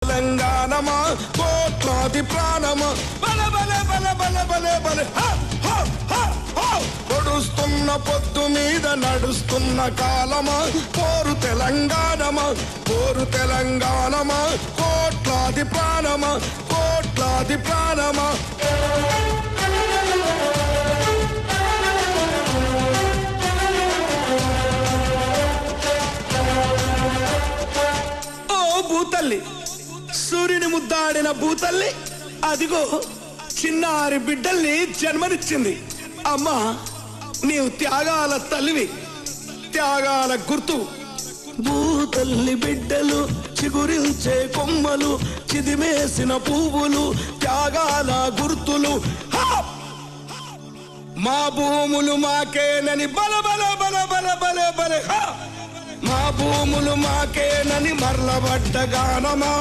తెలంగాణమా కోట్లాది ప్రాణమా బల బల బల బల బల బల పొడుస్తున్న పొద్దు మీద నడుస్తున్న కాలమా కోరు తెలంగాణమా కోరు తెలంగాణమా కోట్లాది ప్రాణమా కోట్లాది ప్రాణమా భూతల్లి సూర్యుని ముద్దాడిన భూతల్లి అదిగో చిన్నారి బిడ్డల్ని జన్మనిచ్చింది. అమ్మా నీవు త్యాగాల తల్లివి, త్యాగాల గుర్తు. భూతల్లి బిడ్డలు చిగురించే కొమ్మలు, చిదిమేసిన పువ్వులు, త్యాగాల గుర్తులు. మా భూములు మాకేనని బల బల బల బల బల బల మా భూములు మాకేనని మరలబడ్డ గానమా